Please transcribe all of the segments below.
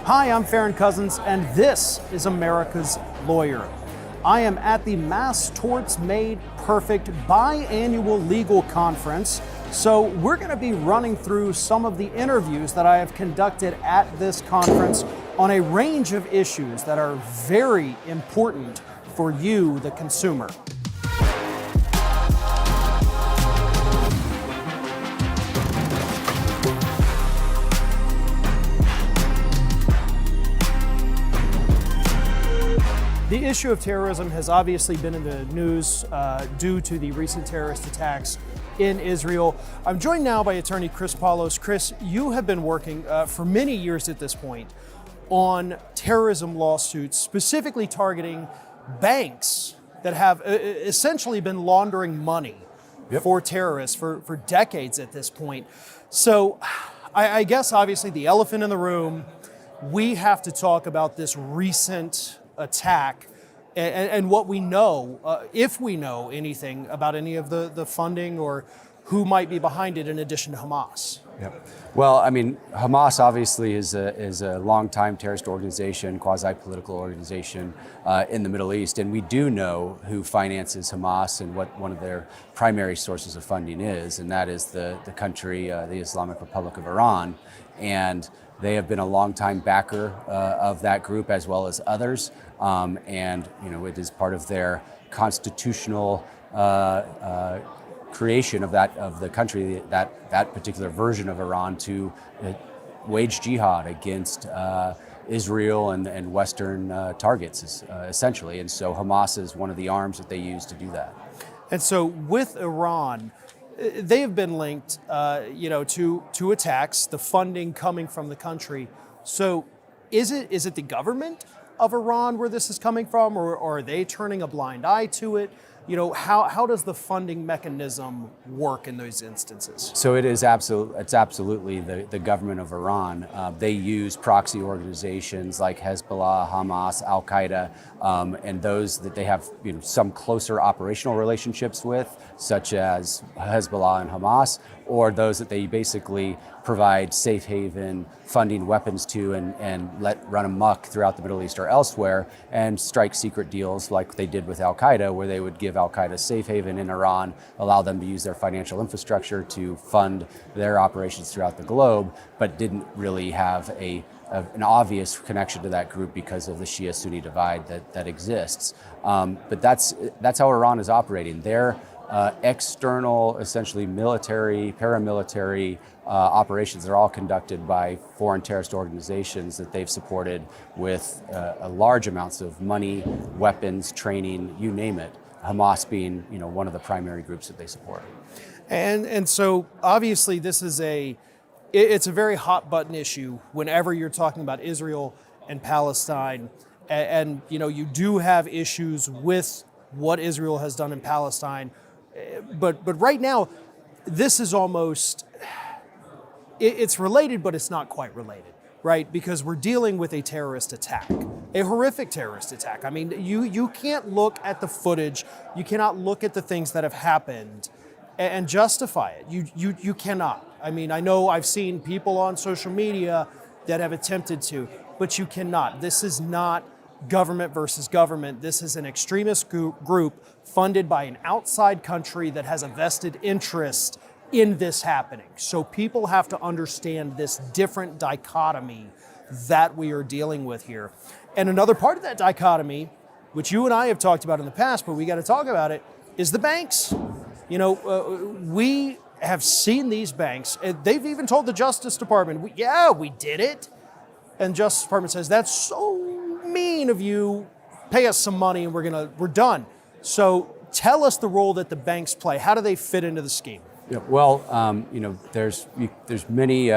Hi, I'm Farron Cousins, and this is America's Lawyer. I am at the Mass Torts Made Perfect biannual legal conference, so we're going to be running through some of the interviews that I have conducted at this conference on a range of issues that are very important for you, the consumer. The issue of terrorism has obviously been in the news due to the recent terrorist attacks in Israel. I'm joined now by attorney Chris Paulos. Chris, you have been working for many years at this point on terrorism lawsuits, specifically targeting banks that have essentially been laundering money for terrorists for decades at this point. So I guess obviously the elephant in the room, we have to talk about this recent attack and what we know, if we know anything about any of the funding or who might be behind it in addition to Hamas. Yep. Well, I mean, Hamas obviously is a long-time terrorist organization, quasi-political organization in the Middle East, and we do know who finances Hamas and what one of their primary sources of funding is, and that is the country, the Islamic Republic of Iran, and they have been a long-time backer of that group as well as others, and it is part of their constitutional creation of the country, that particular version of Iran, to wage jihad against Israel and Western targets, essentially. And so Hamas is one of the arms that they use to do that. And so with Iran, they have been linked, to attacks, the funding coming from the country. So is it the government of Iran where this is coming from, or are they turning a blind eye to it? How does the funding mechanism work in those instances? So it's absolutely the government of Iran. They use proxy organizations like Hezbollah, Hamas, Al Qaeda, and those that they have some closer operational relationships with, such as Hezbollah and Hamas, or those that they basically provide safe haven funding weapons to and let run amok throughout the Middle East or elsewhere, and strike secret deals like they did with Al Qaeda, where they would give Al Qaeda safe haven in Iran, allow them to use their financial infrastructure to fund their operations throughout the globe, but didn't really have an obvious connection to that group because of the Shia-Sunni divide that exists. But that's how Iran is operating. Their external, essentially military, paramilitary operations are all conducted by foreign terrorist organizations that they've supported with large amounts of money, weapons, training, you name it. Hamas being, one of the primary groups that they support. And so obviously this is it's a very hot button issue whenever you're talking about Israel and Palestine, and you do have issues with what Israel has done in Palestine, but right now this is almost, it's related, but it's not quite related, right? Because we're dealing with a terrorist attack, a horrific terrorist attack. I mean, you can't look at the footage, you cannot look at the things that have happened and justify it. You cannot. I mean, I know I've seen people on social media that have attempted to, but you cannot. This is not government versus government. This is an extremist group funded by an outside country that has a vested interest in this happening. So people have to understand this different dichotomy that we are dealing with here. And another part of that dichotomy, which you and I have talked about in the past, but we got to talk about it, is the banks. We have seen these banks. They've even told the Justice Department, we did it. And Justice Department says, that's so mean of you. Pay us some money and we're done. So tell us the role that the banks play. How do they fit into the scheme? Yeah, well, there's many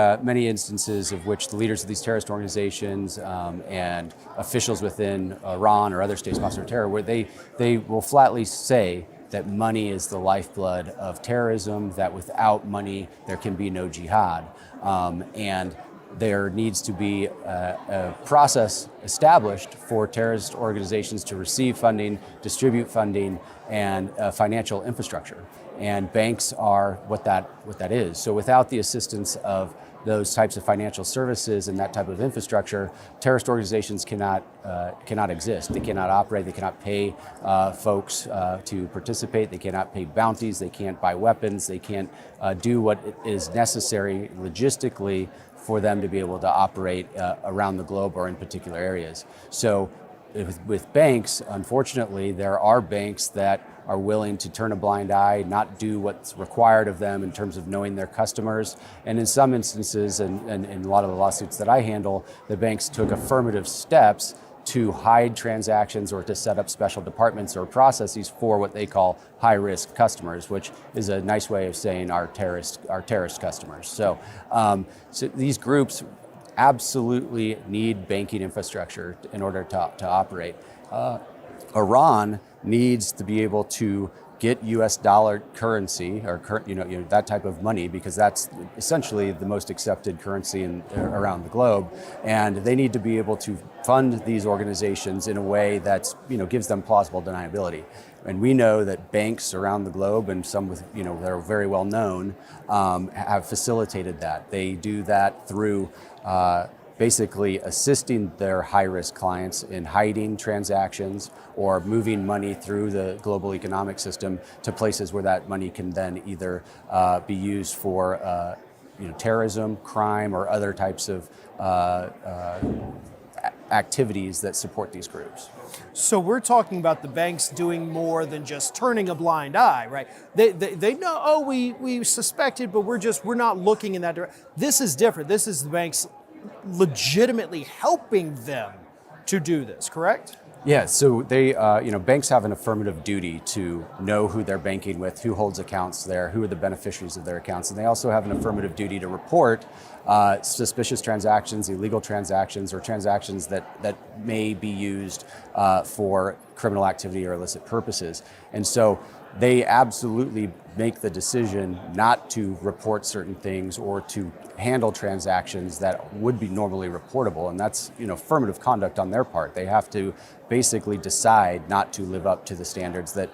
instances of which the leaders of these terrorist organizations and officials within Iran or other states sponsored terror, where they will flatly say that money is the lifeblood of terrorism, that without money there can be no jihad, and there needs to be a process established for terrorist organizations to receive funding, distribute funding, and financial infrastructure. And banks are what that is. So without the assistance of those types of financial services and that type of infrastructure, terrorist organizations cannot exist. They cannot operate. They cannot pay folks to participate. They cannot pay bounties. They can't buy weapons. They can't do what is necessary logistically for them to be able to operate around the globe or in particular areas. So with banks, unfortunately, there are banks that are willing to turn a blind eye, not do what's required of them in terms of knowing their customers. And in some instances, and in a lot of the lawsuits that I handle, the banks took affirmative steps to hide transactions or to set up special departments or processes for what they call high-risk customers, which is a nice way of saying our terrorist customers. So these groups absolutely need banking infrastructure in order to operate. Iran needs to be able to get U.S. dollar currency or that type of money, because that's essentially the most accepted currency around the globe, and they need to be able to fund these organizations in a way that's gives them plausible deniability. And we know that banks around the globe, and some with that are very well known, have facilitated that. They do that through basically assisting their high-risk clients in hiding transactions or moving money through the global economic system to places where that money can then either be used for terrorism, crime, or other types of activities that support these groups. So we're talking about the banks doing more than just turning a blind eye, right? They know, oh, we suspected, but we're not looking in that direction. This is different. This is the banks legitimately helping them to do this, correct? Yeah, so they, banks have an affirmative duty to know who they're banking with, who holds accounts there, who are the beneficiaries of their accounts, and they also have an affirmative duty to report suspicious transactions, illegal transactions, or transactions that may be used for criminal activity or illicit purposes. And so they absolutely make the decision not to report certain things or to handle transactions that would be normally reportable, and that's affirmative conduct on their part. They have to basically decide not to live up to the standards that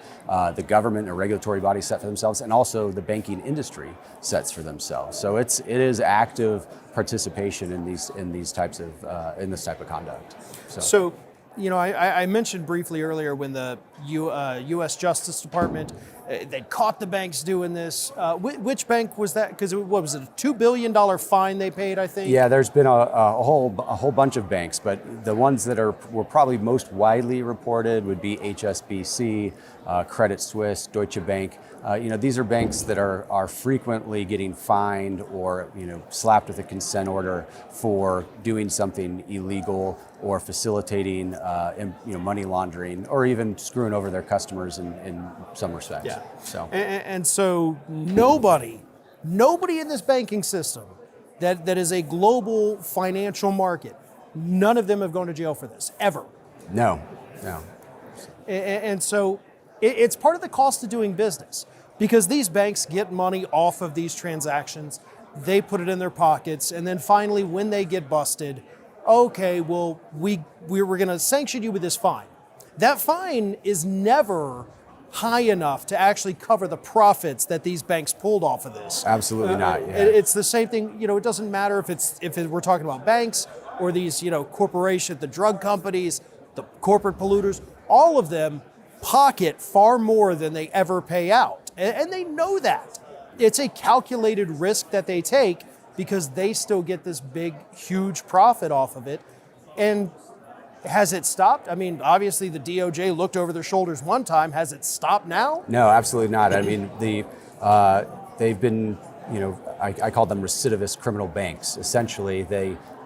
the government or regulatory bodies set for themselves, and also the banking industry sets for themselves. So it is active participation in this type of conduct. So I mentioned briefly earlier when the U.S. Justice Department, they caught the banks doing this. Which bank was that? Because what was it, a $2 billion fine they paid, I think? Yeah, there's been a whole bunch of banks, but the ones that were probably most widely reported would be HSBC, Credit Suisse, Deutsche Bank. These are banks that are frequently getting fined or slapped with a consent order for doing something illegal or facilitating money laundering, or even screwing over their customers in some respects. Yeah. So so nobody in this banking system that is a global financial market, none of them have gone to jail for this ever. No. And so it's part of the cost of doing business, because these banks get money off of these transactions, they put it in their pockets, and then finally when they get busted, okay, well, we were going to sanction you with this fine. That fine is never high enough to actually cover the profits that these banks pulled off of this. Absolutely not. Yeah. It's the same thing. It doesn't matter if we're talking about banks or these corporations, the drug companies, the corporate polluters. All of them pocket far more than they ever pay out, and they know that. It's a calculated risk that they take, because they still get this big, huge profit off of it. And has it stopped? I mean, obviously the DOJ looked over their shoulders one time. Has it stopped now? No, absolutely not. I mean, they've been, I call them recidivist criminal banks. Essentially,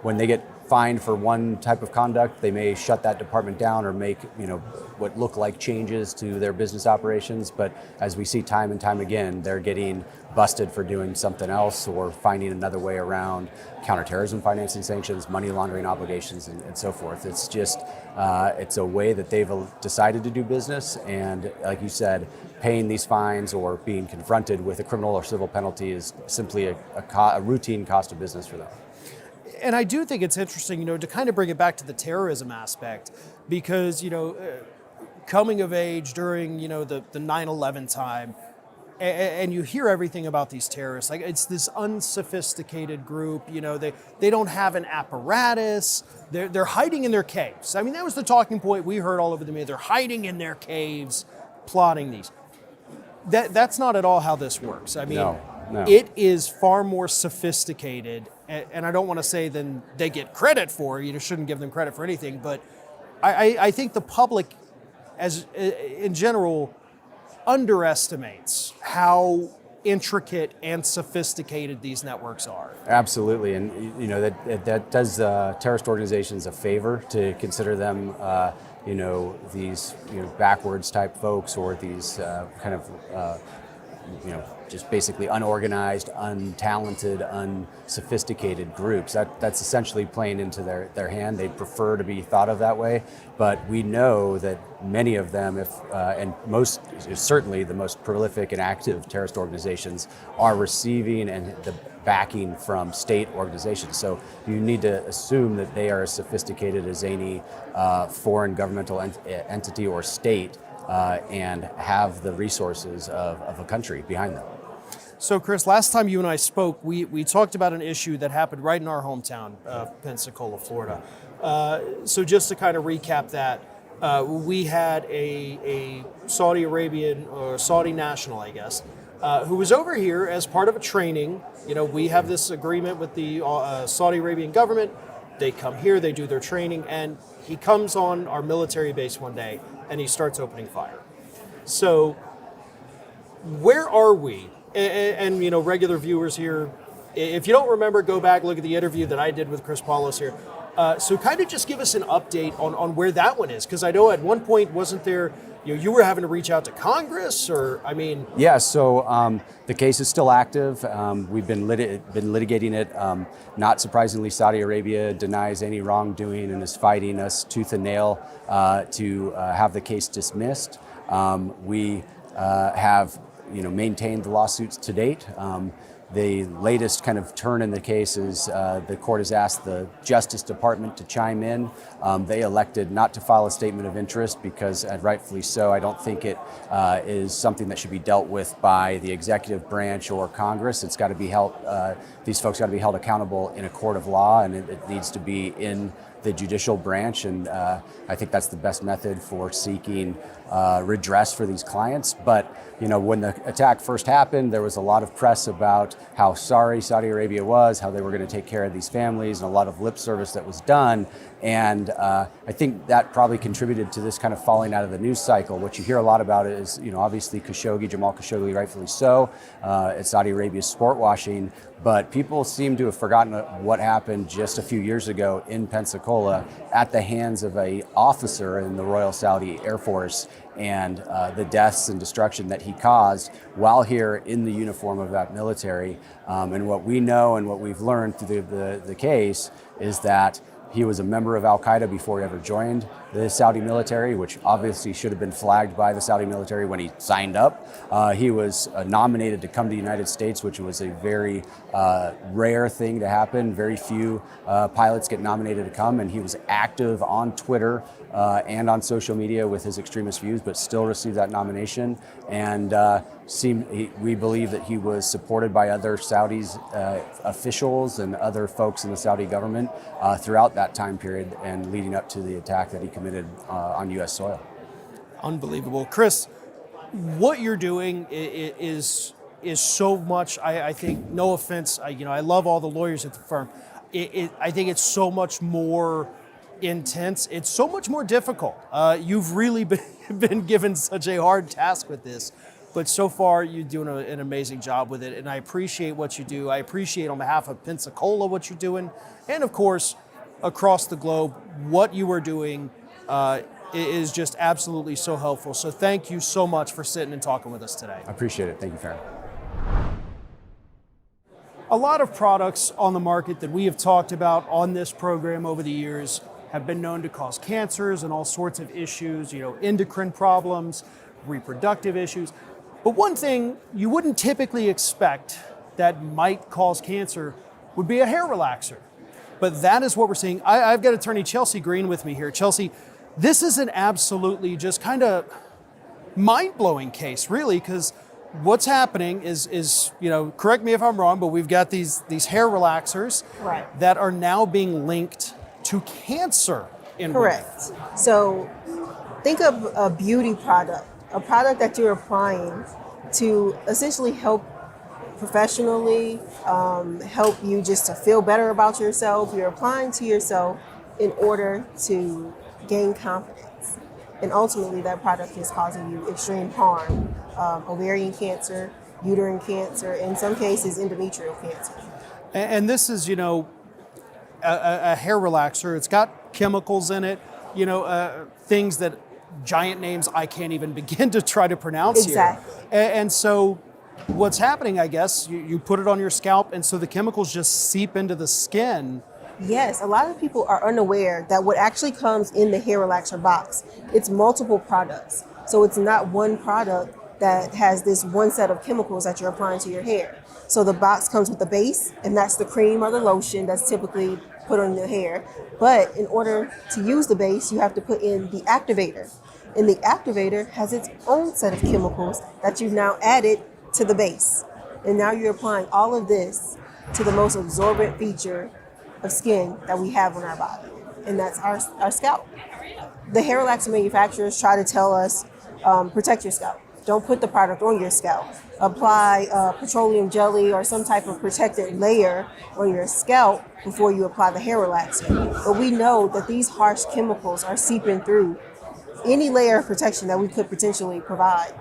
when they get fined for one type of conduct, they may shut that department down or make, what look like changes to their business operations. But as we see time and time again, they're getting busted for doing something else or finding another way around counterterrorism financing sanctions, money laundering obligations, and so forth. It's just, it's a way that they've decided to do business. And like you said, paying these fines or being confronted with a criminal or civil penalty is simply a routine cost of business for them. And I do think it's interesting, to kind of bring it back to the terrorism aspect, because, coming of age during, the 9/11 time, and you hear everything about these terrorists, like it's this unsophisticated group. They don't have an apparatus. They're hiding in their caves. I mean, that was the talking point we heard all over the media. They're hiding in their caves, plotting these. That's not at all how this works. I mean, No. it is far more sophisticated, and I don't want to say than they get credit for. You shouldn't give them credit for anything, but I think the public, as in general, underestimates how intricate and sophisticated these networks are. Absolutely, and that does terrorist organizations a favor to consider them, these backwards type folks, or these kind of just basically unorganized, untalented, unsophisticated groups. That's essentially playing into their hand. They prefer to be thought of that way, but we know that many of them, and most, certainly the most prolific and active terrorist organizations, are receiving and the backing from state organizations. So you need to assume that they are as sophisticated as any foreign governmental entity or state, and have the resources of a country behind them. So, Chris, last time you and I spoke, we talked about an issue that happened right in our hometown, Pensacola, Florida. So just to kind of recap that, we had a Saudi Arabian, or Saudi national, I guess, who was over here as part of a training. We have this agreement with the Saudi Arabian government. They come here, they do their training, and he comes on our military base one day and he starts opening fire. So where are we? And regular viewers here, if you don't remember, go back, look at the interview that I did with Chris Paulos here. So kind of just give us an update on where that one is, because I know at one point, wasn't there, you were having to reach out to Congress, or, I mean... Yeah, so the case is still active. We've been litigating it. Not surprisingly, Saudi Arabia denies any wrongdoing and is fighting us tooth and nail to have the case dismissed. We have maintained the lawsuits to date. The latest kind of turn in the case is the court has asked the Justice Department to chime in. They elected not to file a statement of interest because, and rightfully so, I don't think it is something that should be dealt with by the executive branch or Congress. It's got to be held, these folks got to be held accountable in a court of law, and it needs to be in the judicial branch, and I think that's the best method for seeking redress for these clients. But when the attack first happened, there was a lot of press about how sorry Saudi Arabia was, how they were going to take care of these families, and a lot of lip service that was done. And I think that probably contributed to this kind of falling out of the news cycle. What you hear a lot about is, obviously Khashoggi, Jamal Khashoggi, rightfully so. It's Saudi Arabia's sport washing. But people seem to have forgotten what happened just a few years ago in Pensacola at the hands of an officer in the Royal Saudi Air Force, and the deaths and destruction that he caused while here in the uniform of that military. And what we know and what we've learned through the case is that he was a member of Al-Qaeda before he ever joined the Saudi military, which obviously should have been flagged by the Saudi military when he signed up. He was nominated to come to the United States, which was a very rare thing to happen. Very few pilots get nominated to come, and he was active on Twitter and on social media with his extremist views, but still received that nomination. And we believe that he was supported by other Saudis, officials and other folks in the Saudi government throughout that time period and leading up to the attack that he committed on U.S. soil. Unbelievable. Chris, what you're doing is so much, I think, no offense, I love all the lawyers at the firm. I think it's so much more intense. It's so much more difficult. You've really been given such a hard task with this, but so far you're doing an amazing job with it, and I appreciate what you do. I appreciate on behalf of Pensacola what you're doing, and of course, across the globe, what you are doing is just absolutely so helpful. So thank you so much for sitting and talking with us today. I appreciate it. Thank you, Farron. A lot of products on the market that we have talked about on this program over the years have been known to cause cancers and all sorts of issues, endocrine problems, reproductive issues. But one thing you wouldn't typically expect that might cause cancer would be a hair relaxer. But that is what we're seeing. I've got attorney Chelsea Green with me here. Chelsea, this is an absolutely just kind of mind-blowing case, really, because what's happening is correct me if I'm wrong, but we've got these hair relaxers Right. that are now being linked to cancer in women. Correct. So think of a beauty product, a product that you're applying to essentially help professionally, help you just to feel better about yourself. You're applying to yourself in order to gain confidence. And ultimately, that product is causing you extreme harm. Ovarian cancer, uterine cancer, in some cases, endometrial cancer. And this is, a hair relaxer. It's got chemicals in it, things that giant names I can't even begin to try to pronounce Exactly. here. And so what's happening, I guess, you put it on your scalp, and so the chemicals just seep into the skin. Yes, a lot of people are unaware that what actually comes in the hair relaxer box, it's multiple products. So it's not one product that has this one set of chemicals that you're applying to your hair. So the box comes with the base, and that's the cream or the lotion that's typically put on the hair. But in order to use the base, you have to put in the activator. And the activator has its own set of chemicals that you've now added to the base. And now you're applying all of this to the most absorbent feature of skin that we have on our body, and that's our scalp. The hair relaxer manufacturers try to tell us, protect your scalp. Don't put the product on your scalp. Apply petroleum jelly or some type of protected layer on your scalp before you apply the hair relaxer. But we know that these harsh chemicals are seeping through any layer of protection that we could potentially provide.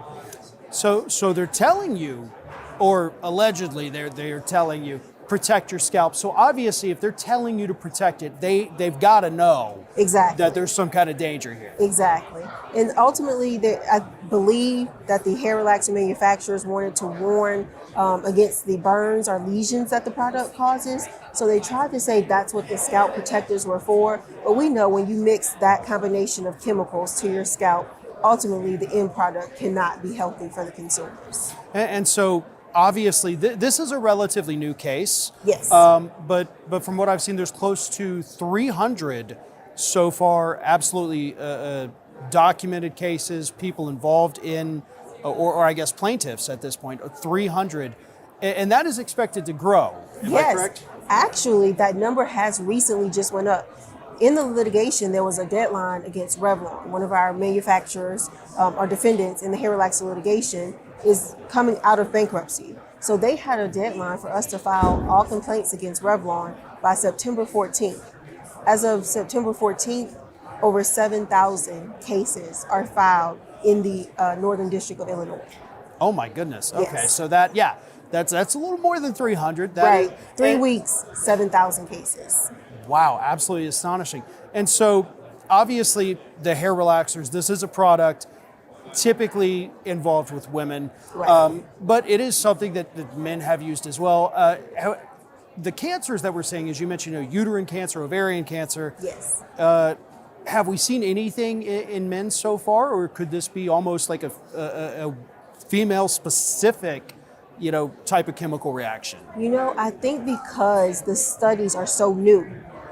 So they're telling you, or allegedly they're telling you, protect your scalp. So obviously, if they're telling you to protect it, they've got to know Exactly. that there's some kind of danger here. Exactly. And ultimately, I believe that the hair relaxer manufacturers wanted to warn against the burns or lesions that the product causes. So they tried to say that's what the scalp protectors were for. But we know when you mix that combination of chemicals to your scalp, ultimately the end product cannot be healthy for the consumers. And so obviously, this is a relatively new case. Yes. But from what I've seen, there's close to 300 so far, absolutely documented cases, people involved in, or I guess plaintiffs at this point, 300. And that is expected to grow. Am I correct? Actually, that number has recently just went up. In the litigation, there was a deadline against Revlon. One of our manufacturers, our defendants in the hair relaxer litigation, is coming out of bankruptcy. So they had a deadline for us to file all complaints against Revlon by September 14th. As of September 14th, over 7,000 cases are filed in the Northern District of Illinois. Oh my goodness. Okay, Yes. so that's a little more than 300. That Right. is- 3 and- weeks, 7,000 cases. Wow, absolutely astonishing. And so obviously the hair relaxers, this is a product typically involved with women, Right. but it is something that men have used as well. The cancers that we're seeing, as you mentioned, uterine cancer, ovarian cancer, Yes. have we seen anything in men so far, or could this be almost like a female specific, type of chemical reaction? I think because the studies are so new,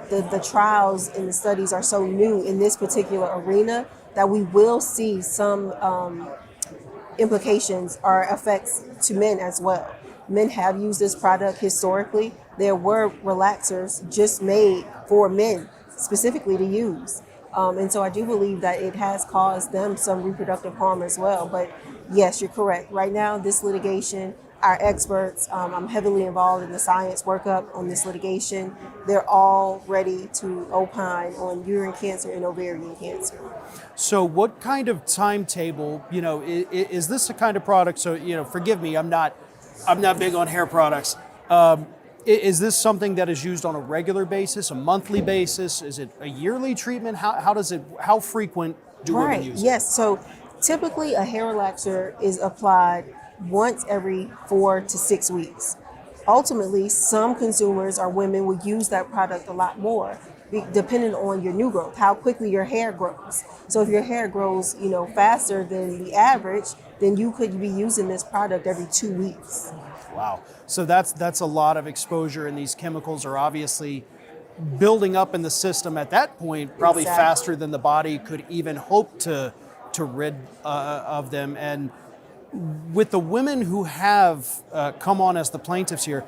the trials and the studies are so new in this particular arena, that we will see some implications or effects to men as well. Men have used this product historically. There were relaxers just made for men specifically to use. And so I do believe that it has caused them some reproductive harm as well. But yes, you're correct. Right now, this litigation, our experts, I'm heavily involved in the science workup on this litigation. They're all ready to opine on uterine cancer and ovarian cancer. So what kind of timetable, is this the kind of product, so, forgive me, I'm not big on hair products. Is this something that is used on a regular basis, a monthly basis? Is it a yearly treatment? How frequent do women use it? Yes. So typically a hair relaxer is applied once every 4 to 6 weeks. Ultimately, some consumers or women will use that product a lot more, depending on your new growth, how quickly your hair grows. So if your hair grows, faster than the average, then you could be using this product every 2 weeks. Wow. So that's a lot of exposure, and these chemicals are obviously building up in the system at that point, probably Exactly. faster than the body could even hope to rid of them. And with the women who have come on as the plaintiffs here,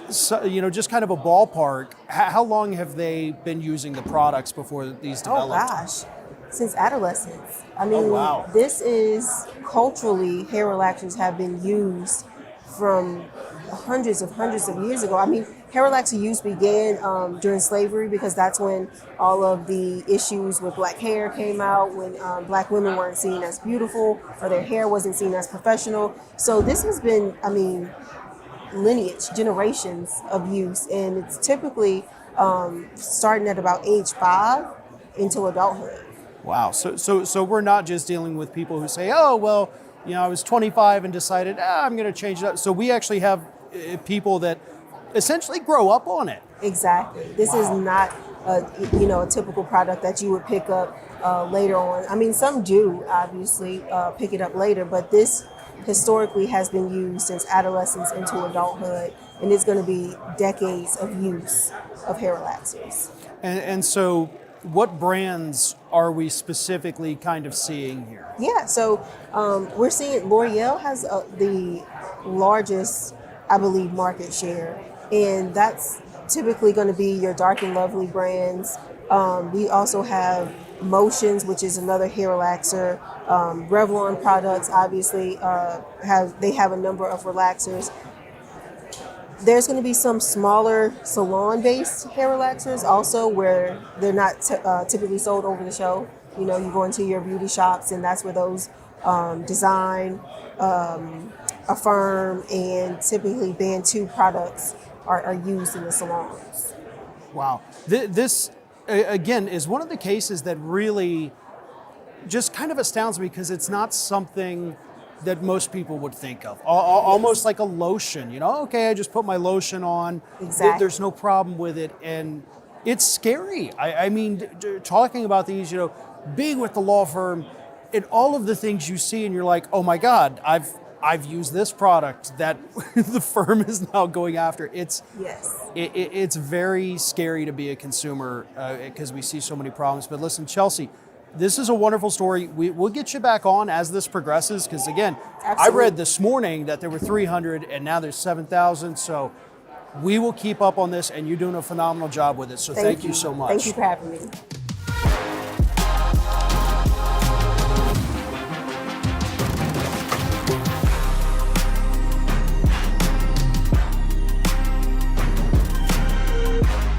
so, just kind of a ballpark, how long have they been using the products before these Oh developed? gosh, since adolescence. I mean, wow. this is culturally, hair relaxers have been used from hundreds of years ago. I mean, hair relaxer use began during slavery because that's when all of the issues with black hair came out, when black women weren't seen as beautiful or their hair wasn't seen as professional. So this has been, I mean, lineage, generations of use, and it's typically starting at about age 5 into adulthood. Wow. So we're not just dealing with people who say, oh, well, I was 25 and decided, I'm going to change it up. So we actually have people that essentially grow up on it. Exactly. This is not a typical product that you would pick up later on. I mean, some do obviously pick it up later, but this historically has been used since adolescence into adulthood, and it's going to be decades of use of hair relaxers. And so what brands are we specifically kind of seeing here? Yeah, so we're seeing L'Oreal has the largest, I believe, market share, and that's typically going to be your Dark and Lovely brands. We also have Motions, which is another hair relaxer. Revlon products obviously have a number of relaxers. There's going to be some smaller salon-based hair relaxers also, where they're not typically sold over the show. You go into your beauty shops, and that's where those Design, Affirm, and typically Bantu products are used in the salons. Wow. This, again, is one of the cases that really just kind of astounds me because it's not something that most people would think of. Almost like a lotion, okay, I just put my lotion on. Exactly. There's no problem with it. And it's scary. I mean, talking about these, being with the law firm and all of the things you see and you're like, oh my God, I've used this product that the firm is now going after. It's very scary to be a consumer because we see so many problems. But listen, Chelsea, this is a wonderful story. We'll get you back on as this progresses because, again, Absolutely. I read this morning that there were 300 and now there's 7,000. So we will keep up on this, and you're doing a phenomenal job with it. So thank you so much. Thank you for having me.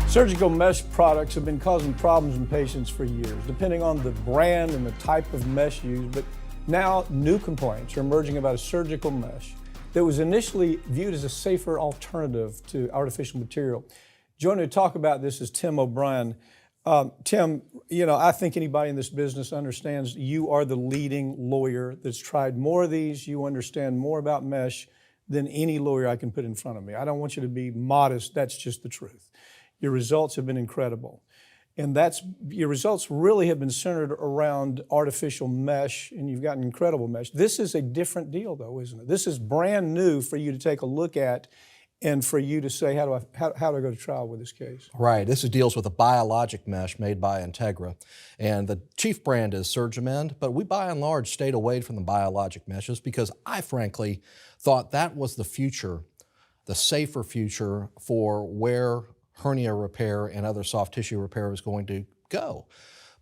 Surgical mesh products have been causing problems in patients for years, depending on the brand and the type of mesh used, but now new complaints are emerging about a surgical mesh that was initially viewed as a safer alternative to artificial material. Joining to talk about this is Tim O'Brien. Tim, I think anybody in this business understands you are the leading lawyer that's tried more of these. You understand more about mesh than any lawyer I can put in front of me. I don't want you to be modest. That's just the truth. Your results have been incredible. And your results really have been centered around artificial mesh, and you've gotten incredible mesh. This is a different deal, though, isn't it? This is brand new for you to take a look at and for you to say, how do I go to trial with this case? Right. This deals with a biologic mesh made by Integra. And the chief brand is SurgiMend, but we by and large stayed away from the biologic meshes because I frankly thought that was the future, the safer future for where hernia repair and other soft tissue repair was going to go.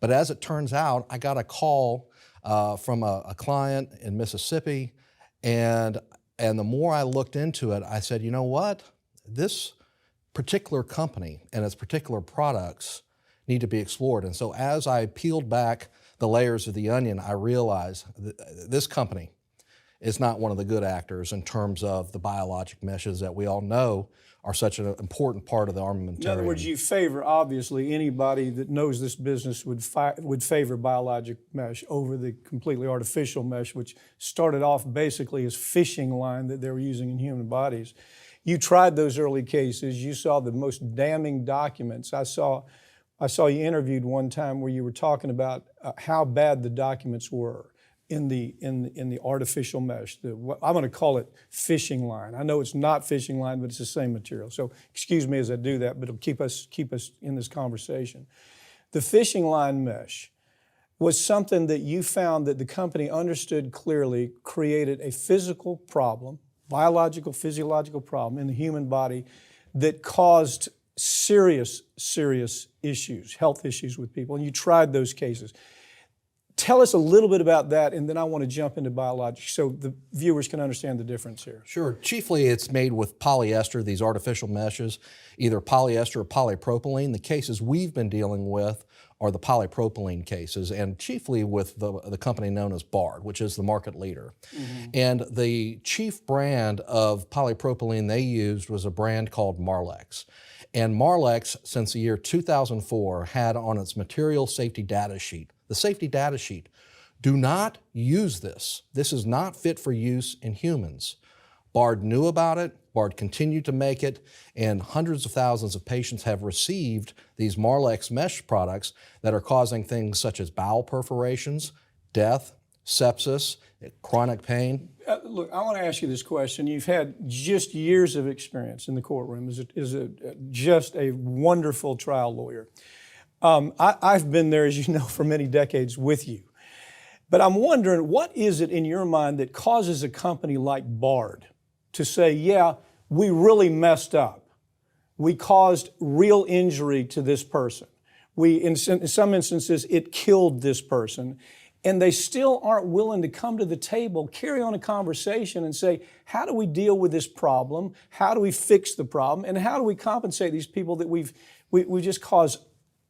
But as it turns out, I got a call from a client in Mississippi, and the more I looked into it, I said, you know what? This particular company and its particular products need to be explored. And so as I peeled back the layers of the onion, I realized this company is not one of the good actors in terms of the biologic meshes that we all know are such an important part of the armamentarium. In other words, you favor, obviously, anybody that knows this business would favor biologic mesh over the completely artificial mesh, which started off basically as fishing line that they were using in human bodies. You tried those early cases. You saw the most damning documents. I saw you interviewed one time where you were talking about how bad the documents were in the artificial mesh. I'm going to call it fishing line. I know it's not fishing line, but it's the same material. So excuse me as I do that, but it'll keep us in this conversation. The fishing line mesh was something that you found that the company understood clearly created a physical problem, biological, physiological problem in the human body that caused serious, serious issues, health issues with people, and you tried those cases. Tell us a little bit about that, and then I want to jump into biologics so the viewers can understand the difference here. Sure. Chiefly, it's made with polyester, these artificial meshes, either polyester or polypropylene. The cases we've been dealing with are the polypropylene cases, and chiefly with the company known as Bard, which is the market leader. And the chief brand of polypropylene they used was a brand called Marlex. And Marlex, since the year 2004, had on its material safety data sheet, the safety data sheet, do not use this. This is not fit for use in humans. Bard knew about it, Bard continued to make it, and hundreds of thousands of patients have received these Marlex mesh products that are causing things such as bowel perforations, death, sepsis, chronic pain. Look, I want to ask you this question. You've had just years of experience in the courtroom just a wonderful trial lawyer. I've been there, as you know, for many decades with you. But I'm wondering, what is it in your mind that causes a company like Bard to say, yeah, we really messed up. We caused real injury to this person. In some instances, it killed this person. And they still aren't willing to come to the table, carry on a conversation and say, how do we deal with this problem? How do we fix the problem? And how do we compensate these people that we just caused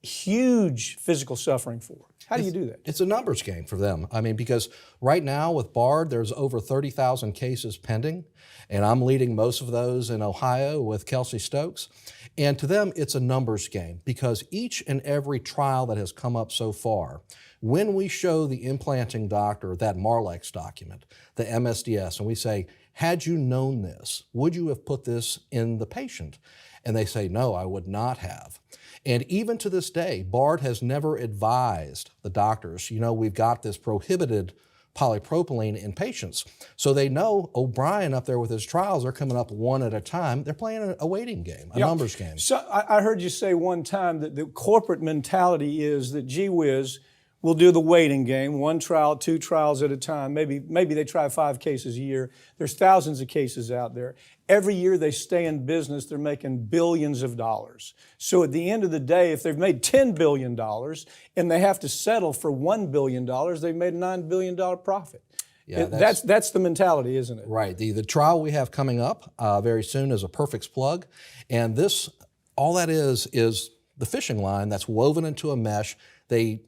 huge physical suffering for? How do you do that? It's a numbers game for them. I mean, because right now with Bard, there's over 30,000 cases pending, and I'm leading most of those in Ohio with Kelsey Stokes. And to them, it's a numbers game because each and every trial that has come up so far, when we show the implanting doctor that Marlex document, the MSDS, and we say, had you known this, would you have put this in the patient? And they say, no, I would not have. And even to this day, Bard has never advised the doctors, you know, we've got this prohibited polypropylene in patients. So they know O'Brien up there with his trials are coming up one at a time. They're playing a waiting game, a numbers game. So I heard you say one time that the corporate mentality is that, gee whiz, we'll do the waiting game, one trial, two trials at a time. Maybe they try 5 cases a year. There's thousands of cases out there. Every year they stay in business, they're making billions of dollars. So at the end of the day, if they've made $10 billion and they have to settle for $1 billion, they've made a $9 billion profit. Yeah, that's the mentality, isn't it? Right. The trial we have coming up very soon is a Perfect plug. And this, all that is the fishing line that's woven into a mesh. They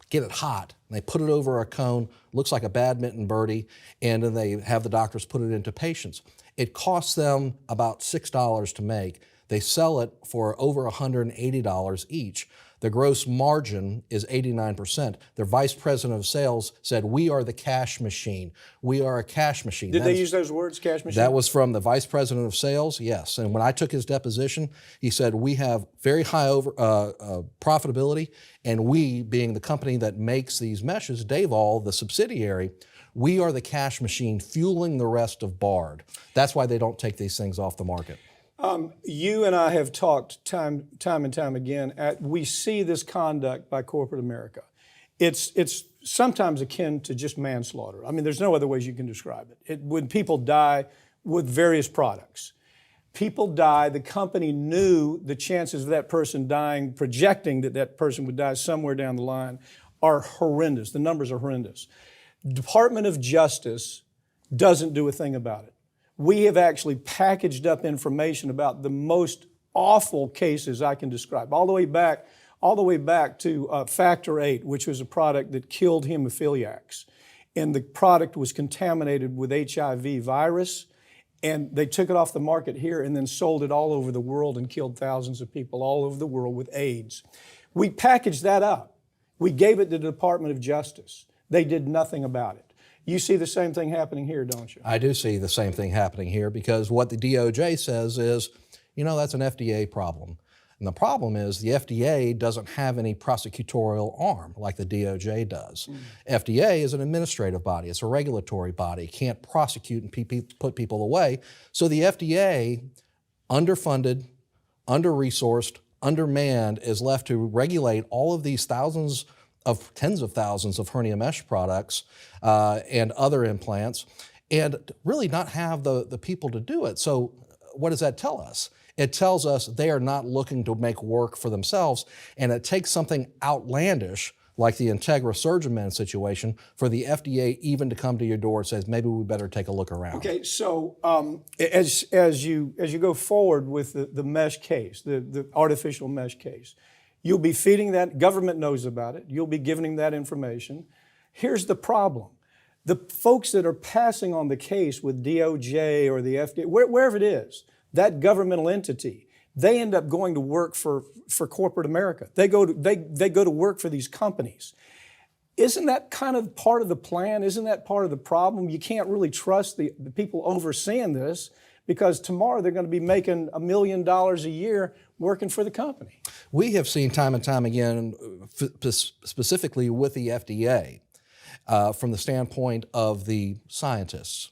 get it hot, and they put it over a cone, looks like a badminton birdie, and then they have the doctors put it into patients. It costs them about $6 to make. They sell it for over $180 each. The gross margin is 89%. Their vice president of sales said, we are the cash machine. We are a cash machine. Did they use those words, cash machine? That was from the vice president of sales, yes. And when I took his deposition, he said, we have very high profitability, and we, being the company that makes these meshes, Davol, the subsidiary, we are the cash machine fueling the rest of Bard. That's why they don't take these things off the market. You and I have talked time and time again. We see this conduct by corporate America. It's sometimes akin to just manslaughter. I mean, there's no other ways you can describe it. When people die with various products, people die. The company knew the chances of that person dying, projecting that that person would die somewhere down the line, are horrendous. The numbers are horrendous. Department of Justice doesn't do a thing about it. We have actually packaged up information about the most awful cases I can describe, all the way back to Factor 8, which was a product that killed hemophiliacs. And the product was contaminated with HIV virus, and they took it off the market here and then sold it all over the world and killed thousands of people all over the world with AIDS. We packaged that up. We gave it to the Department of Justice. They did nothing about it. You see the same thing happening here, don't you? I do see the same thing happening here because what the DOJ says is, you know, that's an FDA problem. And the problem is the FDA doesn't have any prosecutorial arm like the DOJ does. FDA is an administrative body. It's a regulatory body. It can't prosecute and put people away. So the FDA, underfunded, under-resourced, undermanned, is left to regulate all of these thousands of tens of thousands of hernia mesh products and other implants, and really not have the people to do it. So what does that tell us? It tells us they are not looking to make work for themselves, and it takes something outlandish like the Integra SurgiMend situation for the FDA even to come to your door and says, maybe we better take a look around. Okay, so as you go forward with the mesh case, the artificial mesh case, you'll be feeding that, government knows about it, you'll be giving them that information. Here's the problem. The folks that are passing on the case with DOJ or the FDA, wherever it is, that governmental entity, they end up going to work for corporate America. They go to work for these companies. Isn't that kind of part of the plan? Isn't that part of the problem? You can't really trust the people overseeing this, because tomorrow they're going to be making $1 million a year working for the company. We have seen time and time again, specifically with the FDA, from the standpoint of the scientists.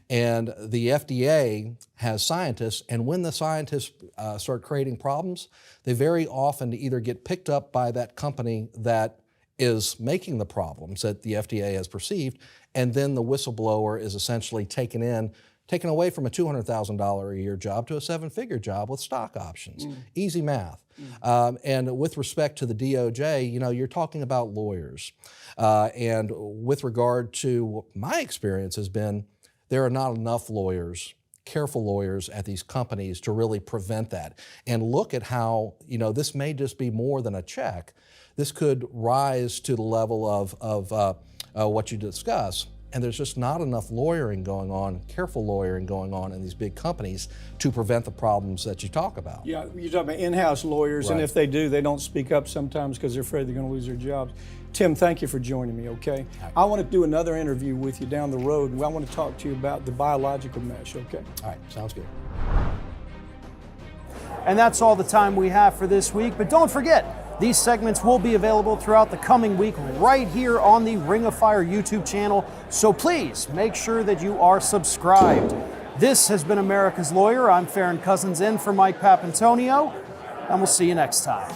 And the FDA has scientists, and when the scientists start creating problems, they very often either get picked up by that company that is making the problems that the FDA has perceived, and then the whistleblower is essentially taken away from a $200,000 a year job to a seven-figure job with stock options. Easy math. And with respect to the DOJ, you're talking about lawyers. And with regard to my experience has been, there are not enough lawyers, careful lawyers at these companies to really prevent that. And look at how, this may just be more than a check. This could rise to the level of what you discuss. And there's just not enough lawyering going on, careful lawyering going on in these big companies to prevent the problems that you talk about. Yeah, you're talking about in-house lawyers, Right. And if they do, they don't speak up sometimes because they're afraid they're going to lose their jobs. Tim, thank you for joining me, okay? I want to do another interview with you down the road, and I want to talk to you about the biological mesh, okay? All right, sounds good. And that's all the time we have for this week. But don't forget, these segments will be available throughout the coming week right here on the Ring of Fire YouTube channel. So please make sure that you are subscribed. This has been America's Lawyer. I'm Farron Cousins in for Mike Papantonio, and we'll see you next time.